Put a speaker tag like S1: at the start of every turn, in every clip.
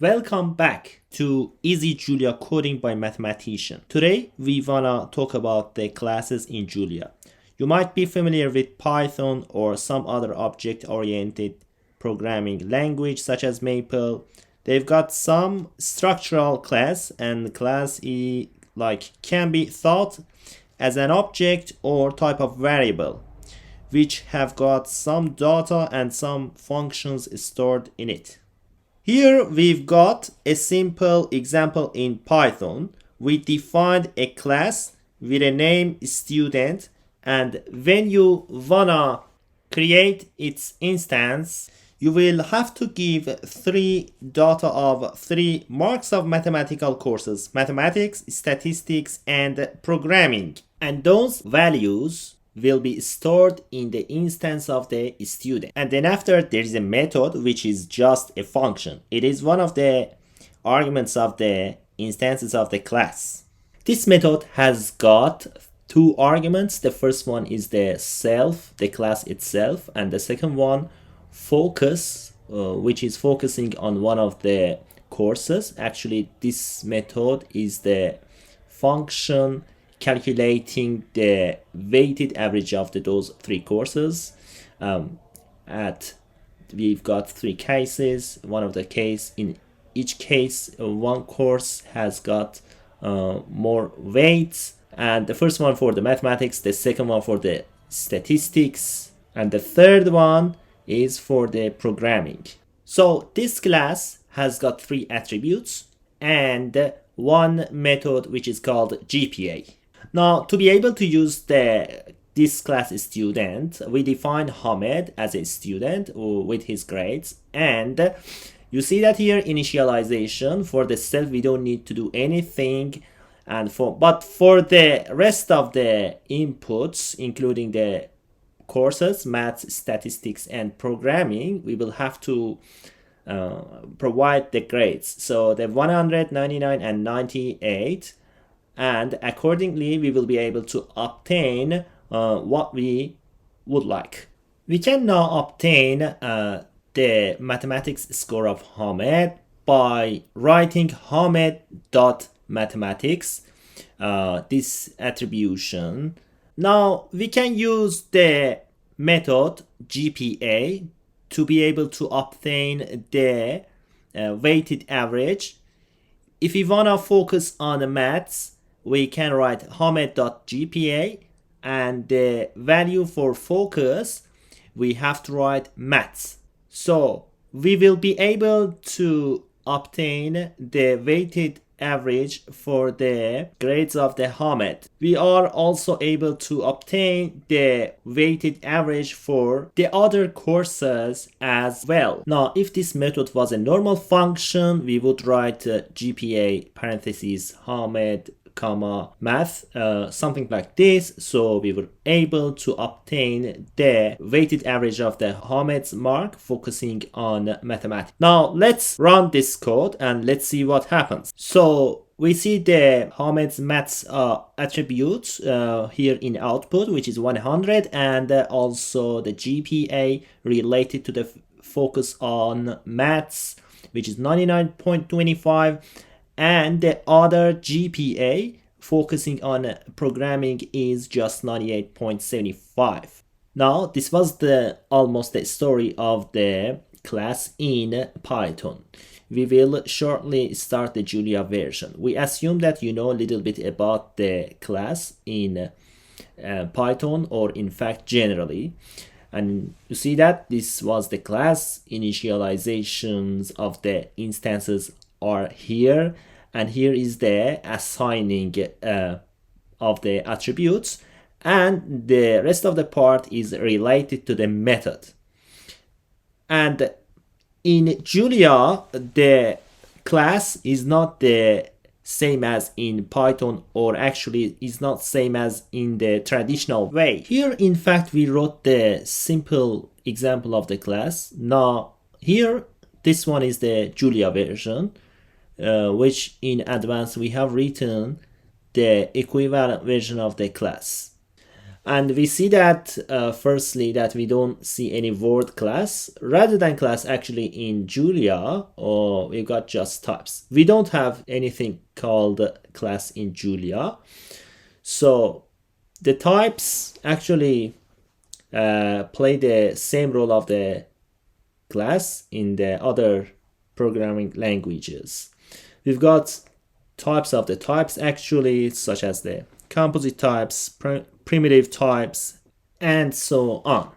S1: Welcome back to easyJulia Coding by Mathematician. Today we wanna talk about the classes in Julia. You might be familiar with Python or some other object-oriented programming language such as Maple. They've got some structural class, and class can be thought as an object or type of variable which have got some data and some functions stored in it. Here we've got a simple example in Python. We defined a class with a name student, and when you wanna create its instance, you will have to give three data of three marks of mathematical courses: mathematics, statistics, and programming. And those values will be stored in the instance of the student. And then after, there is a method which is just a function. It is one of the arguments of the instances of the class. This method has got two arguments. The first one is the self, the class itself, and the second one focus, which is focusing on one of the courses. Actually, this method is the function calculating the weighted average of those three courses. We've got three cases. One of the case, in each case, one course has got more weights, and the first one for the mathematics, the second one for the statistics, and the third one is for the programming. So this class has got three attributes and one method which is called GPA. Now, to be able to use this class student, we define Hamed as a student with his grades, and you see that here initialization for the self we don't need to do anything, but for the rest of the inputs, including the courses, maths, statistics, and programming, we will have to provide the grades. So the 100, 99, and 98. And accordingly, we will be able to obtain what we would like. We can now obtain the mathematics score of Hamed by writing Hamed.mathematics, this attribution. Now, we can use the method GPA to be able to obtain the weighted average. If we want to focus on the maths, we can write Hamed.gpa, and the value for focus, we have to write maths. So we will be able to obtain the weighted average for the grades of the Hamed. We are also able to obtain the weighted average for the other courses as well. Now, if this method was a normal function, we would write GPA parentheses Hamed comma math, something like this. So we were able to obtain the weighted average of the Hamed's mark focusing on mathematics. Now let's run this code and let's see what happens. So we see the Hamed's maths attributes here in output, which is 100, and also the GPA related to the focus on maths, which is 99.25. and the other GPA focusing on programming is just 98.75. Now, this was almost the story of the class in Python. We will shortly start the Julia version. We assume that you know a little bit about the class in Python, or in fact generally. And you see that this was the class. Initializations of the instances are here, and here is the assigning of the attributes, and the rest of the part is related to the method. And in Julia, the class is not the same as in Python, or actually is not same as in the traditional way. Here, in fact, we wrote the simple example of the class. Now, here, this one is the Julia version, which in advance we have written the equivalent version of the class. And we see that firstly that we don't see any word class rather than class actually in Julia, or we got just types. We don't have anything called class in Julia. So the types actually play the same role of the class in the other programming languages. We've got types of the types actually, such as the composite types, primitive types, and so on.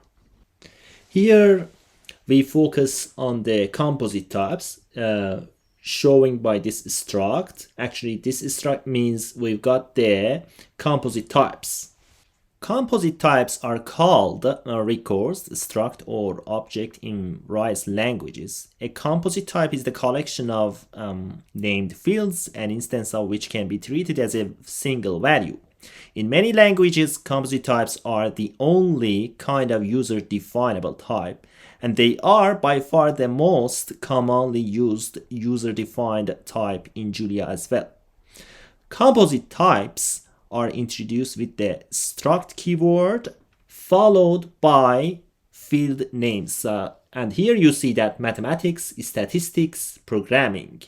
S1: Here we focus on the composite types showing by this struct. Actually, this struct means we've got the composite types. Composite types are called records, struct, or object in various languages. A composite type is the collection of named fields, an instance of which can be treated as a single value. In many languages, composite types are the only kind of user-definable type, and they are by far the most commonly used user-defined type in Julia as well. Composite types are introduced with the struct keyword followed by field names. And here you see that mathematics, statistics, programming.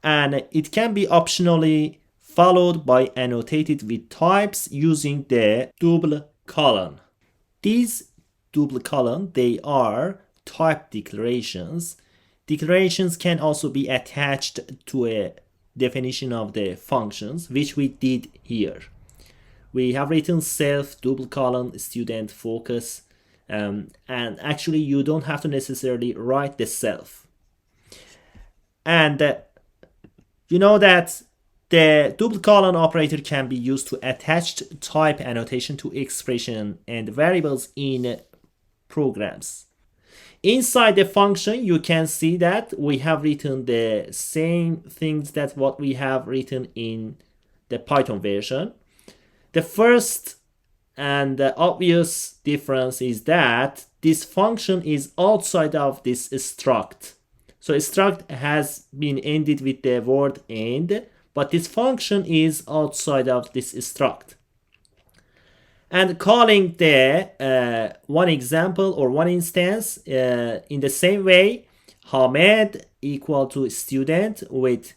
S1: And it can be optionally followed by annotated with types using the double colon. These double colon, they are type declarations. Declarations can also be attached to a definition of the functions, which we did here. We have written self, double colon, student, focus, and actually you don't have to necessarily write the self. And you know that the double colon operator can be used to attach type annotation to expression and variables in programs. Inside the function, you can see that we have written the same things that what we have written in the Python version. The first and the obvious difference is that this function is outside of this struct. So struct has been ended with the word end, but this function is outside of this struct. And calling the one example or one instance in the same way, Hamed equal to student with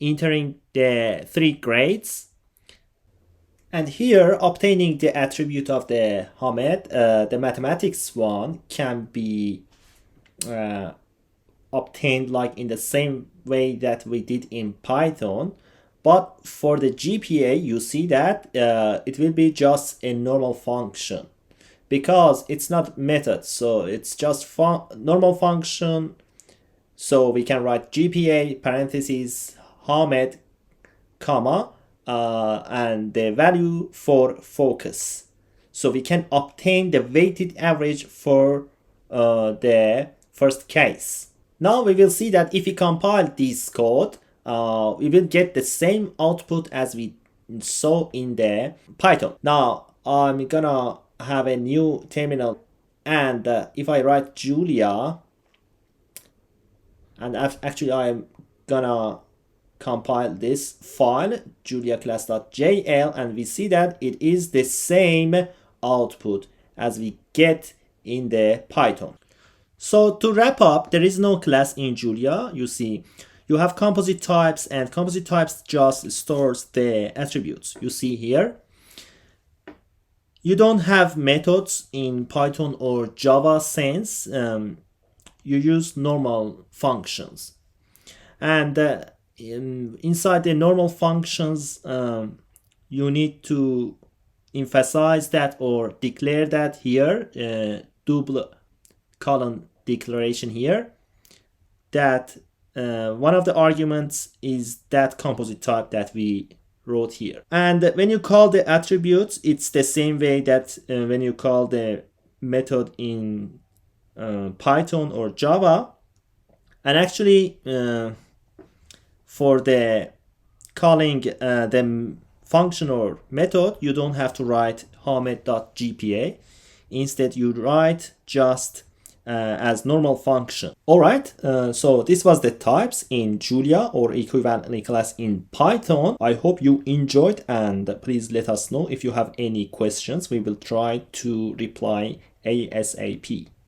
S1: entering the 3 grades. And here obtaining the attribute of the Hamed, the mathematics one, can be obtained like in the same way that we did in Python. But for the GPA, you see that it will be just a normal function because it's not method. So it's just normal function. So we can write GPA parentheses Hamed, comma, and the value for focus. So we can obtain the weighted average for the first case. Now we will see that if we compile this code, we will get the same output as we saw in the Python. Now I'm gonna have a new terminal, and if I write Julia, and actually I'm gonna compile this file juliaclass.jl, and we see that it is the same output as we get in the Python. So to wrap up, there is no class in Julia. You see, you have composite types, and composite types just stores the attributes. You see here, you don't have methods in Python or Java sense. You use normal functions. And inside the normal functions, you need to emphasize that or declare that here, double colon declaration here, that one of the arguments is that composite type that we wrote here. And when you call the attributes, it's the same way that when you call the method in Python or Java. And actually, for the calling the function or method, you don't have to write hamed.gpa. Instead, you write just as normal function. Alright, so this was the types in Julia or equivalently class in Python. I hope you enjoyed, and please let us know if you have any questions. We will try to reply ASAP.